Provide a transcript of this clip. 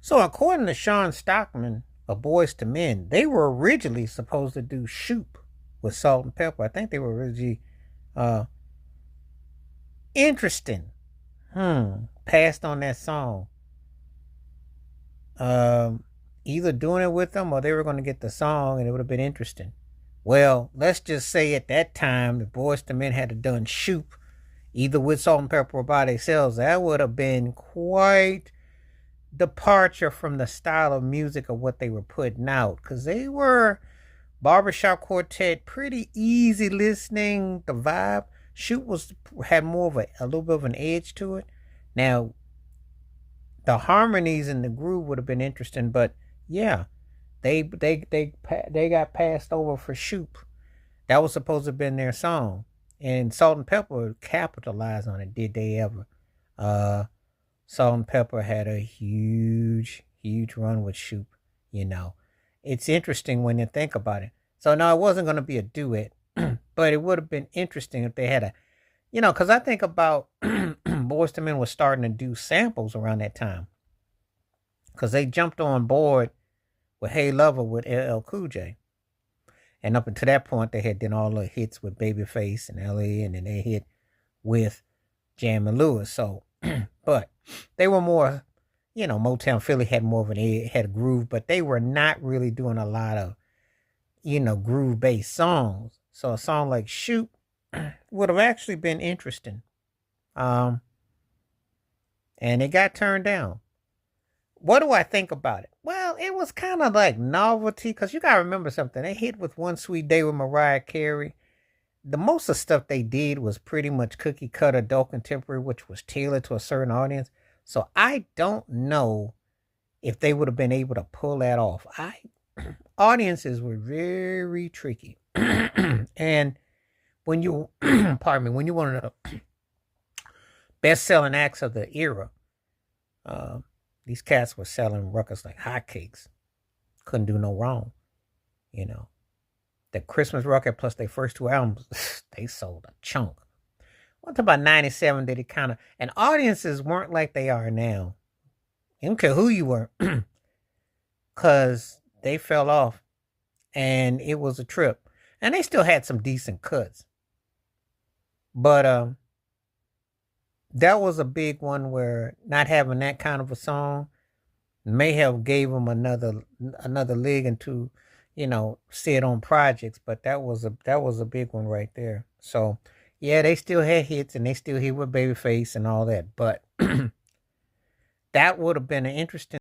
So according to Sean Stockman of Boys to Men, they were originally supposed to do Shoop with Salt and Pepper. I think they were originally uh interesting. Passed on that song. Um Either doing it with them or they were gonna get the song and it would have been interesting. Well, let's just say at that time the Boys to Men had done Shoop either with Salt and Pepper or by themselves. That would have been quite departure from the style of music of what they were putting out because they were barbershop quartet, pretty easy listening. The vibe shoot was had more of a little bit of an edge to it. Now the harmonies and the groove would have been interesting, but yeah, they got passed over for Shoop. That was supposed to have been their song, and Salt and Pepper capitalized on it. Did they ever? Uh, Salt and Pepper had a huge run with Shoop. You know, it's interesting when you think about it. So no, it wasn't going to be a duet, but it would have been interesting if they had a, because I think about Boyz II Men was starting to do samples around that time because they jumped on board with Hey Lover with LL Cool J. And up until that point, they had done all the hits with Babyface and LA, and then they hit with Jam and Lewis. So, but they were more, Motown Philly had more of had a groove, but they were not really doing a lot of, groove based songs. So a song like Shoot would have actually been interesting. And it got turned down. What do I think about it? Well, it was kind of like novelty because you got to remember something. They hit with One Sweet Day with Mariah Carey. The most of the stuff they did was pretty much cookie cutter adult contemporary, which was tailored to a certain audience. So I don't know if they would have been able to pull that off. Audiences were very tricky. And when you, pardon me, when you one of the best selling acts of the era, these cats were selling records like hotcakes. Couldn't do no wrong. The Christmas record plus their first two albums, they sold a chunk. What about 97 did it kind of, and audiences weren't like they are now. You don't care who you were, because they fell off and it was a trip. And they still had some decent cuts. But that was a big one where not having that kind of a song may have gave them another leg into, see it on projects. But that was a big one right there. So yeah, they still had hits and they still hit with Babyface and all that. But that would have been an interesting